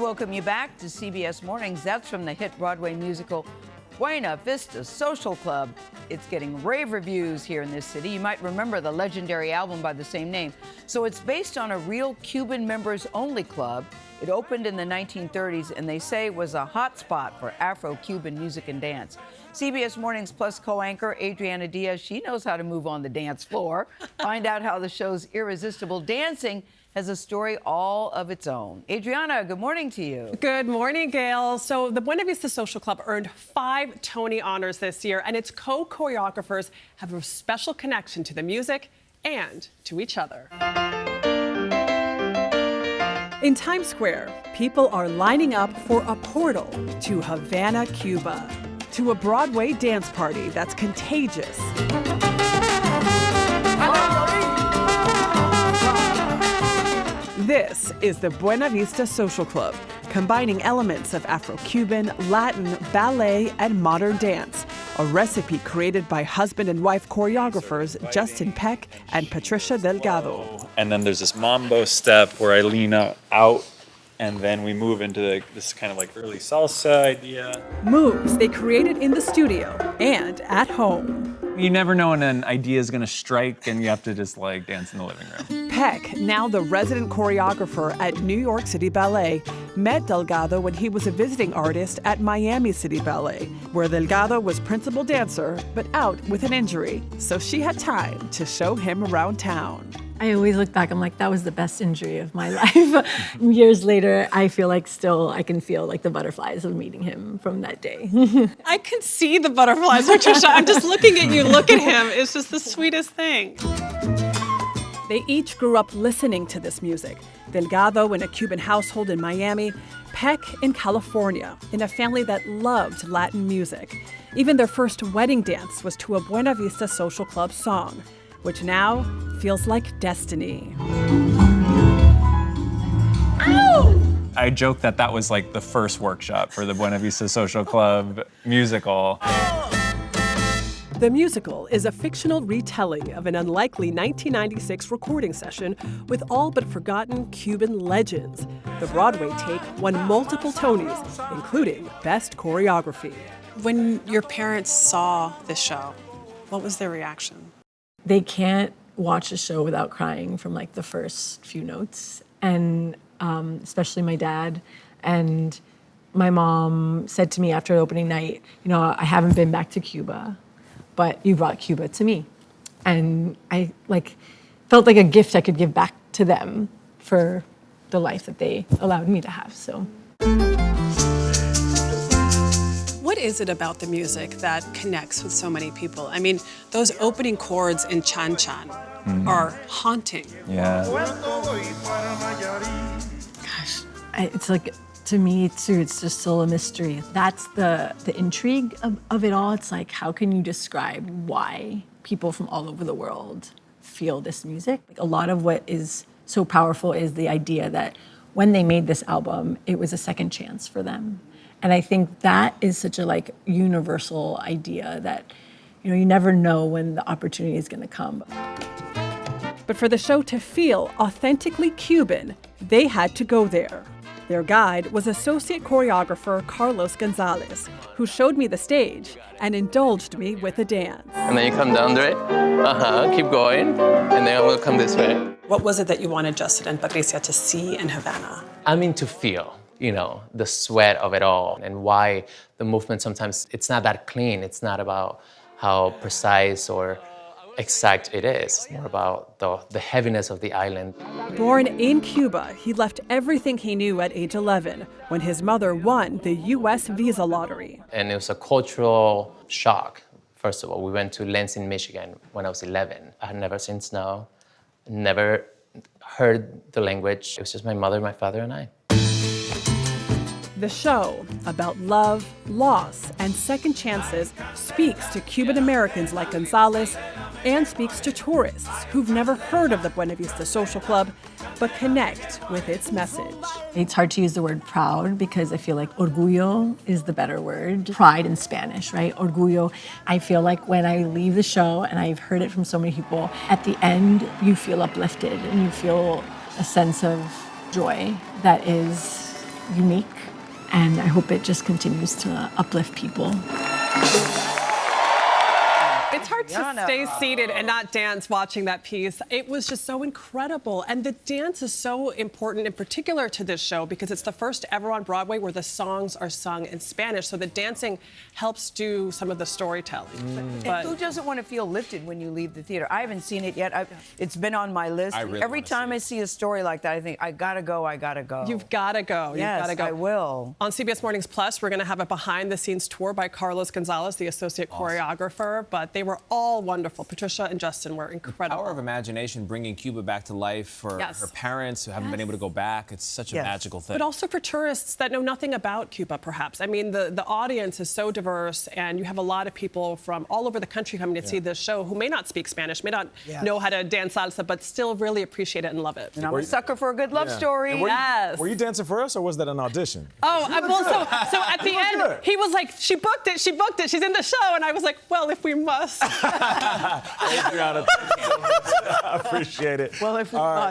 welcome you back to CBS Mornings. That's from the hit Broadway musical Buena Vista Social Club. It's getting rave reviews here in this city. You might remember the legendary album by the same name. So it's based on a real Cuban members-only club. It opened in the 1930s, and they say was a hot spot for Afro-Cuban music and dance. CBS Mornings Plus co-anchor Adriana Diaz, she knows how to move on the dance floor. Find out how the show's irresistible dancing has a story all of its own. Adriana, good morning to you. Good morning, Gayle. So the Buena Vista Social Club earned 5 Tony honors this year, and its co-choreographers have a special connection to the music and to each other. In Times Square, people are lining up for a portal to Havana, Cuba, to a Broadway dance party that's contagious. This is the Buena Vista Social Club, combining elements of Afro-Cuban, Latin, ballet, and modern dance. A recipe created by husband and wife choreographers Justin Peck and Patricia Delgado. And then there's this mambo step where I lean out, and then we move into this kind of like early salsa idea. Moves they created in the studio and at home. You never know when an idea is going to strike, and you have to just like dance in the living room. Peck, now the resident choreographer at New York City Ballet, met Delgado when he was a visiting artist at Miami City Ballet, where Delgado was principal dancer, but out with an injury. So she had time to show him around town. I always look back, I'm like, that was the best injury of my life. Years later, I feel like still I can feel like the butterflies of meeting him from that day. I can see the butterflies, Patricia. I'm just looking at you. Look at him. It's just the sweetest thing. They each grew up listening to this music. Delgado in a Cuban household in Miami, Peck in California, in a family that loved Latin music. Even their first wedding dance was to a Buena Vista Social Club song, which now feels like destiny. Ow! I joke that was like the first workshop for the Buena Vista Social Club musical. The musical is a fictional retelling of an unlikely 1996 recording session with all but forgotten Cuban legends. The Broadway take won multiple Tonys, including Best Choreography. When your parents saw this show, what was their reaction? They can't watch a show without crying from like the first few notes, and especially my dad. And my mom said to me after opening night, you know, I haven't been back to Cuba, but you brought Cuba to me. And I felt like a gift I could give back to them for the life that they allowed me to have, so. What is it about the music that connects with so many people? I mean, those opening chords in Chan Chan are haunting. Yeah. Gosh, it's like, to me too, it's just still a mystery. That's the intrigue of it all. It's like, how can you describe why people from all over the world feel this music? Like, a lot of what is so powerful is the idea that when they made this album, it was a second chance for them. And I think that is such a universal idea that, you know, you never know when the opportunity is going to come. But for the show to feel authentically Cuban, they had to go there. Their guide was associate choreographer Carlos Gonzalez, who showed me the stage and indulged me with a dance. And then you come down there, keep going, and then we'll come this way. What was it that you wanted Justin and Patricia to see in Havana? I mean, to feel, you know, the sweat of it all, and why the movement sometimes, it's not that clean. It's not about how precise or exact it is. It's more about the heaviness of the island. Born in Cuba, he left everything he knew at age 11 when his mother won the U.S. visa lottery. And it was a cultural shock. First of all, we went to Lansing, Michigan when I was 11. I had never seen snow, never heard the language. It was just my mother, my father, and I. The show, about love, loss, and second chances, speaks to Cuban Americans like Gonzalez and speaks to tourists who've never heard of the Buena Vista Social Club, but connect with its message. It's hard to use the word proud because I feel like orgullo is the better word. Pride in Spanish, right? Orgullo. I feel like when I leave the show, and I've heard it from so many people, at the end, you feel uplifted and you feel a sense of joy that is unique, and I hope it just continues to uplift people. It's hard to stay seated and not dance watching that piece. It was just so incredible. And the dance is so important in particular to this show because it's the first ever on Broadway where the songs are sung in Spanish. So the dancing helps do some of the storytelling. And who doesn't want to feel lifted when you leave the theater? I haven't seen it yet. It's been on my list. Every time I see a story like that, I think, I gotta go, I gotta go. You've gotta go. Yes, You've gotta go. I will. On CBS Mornings Plus, we're gonna have a behind-the-scenes tour by Carlos Gonzalez, the associate choreographer, but they were all wonderful. Patricia and Justin were incredible. Power of imagination, bringing Cuba back to life for her parents who haven't been able to go back. It's such a magical thing. But also for tourists that know nothing about Cuba, perhaps. I mean, the audience is so diverse, and you have a lot of people from all over the country coming to see this show who may not speak Spanish, may not know how to dance salsa, but still really appreciate it and love it. And I'm a sucker for a good love story. Yes. Were you dancing for us, or was that an audition? Oh, so at the end, he was like, she booked it, she's in the show. And I was like, well, if we must. Adriana, thank you so much. I appreciate it. Well, if we must.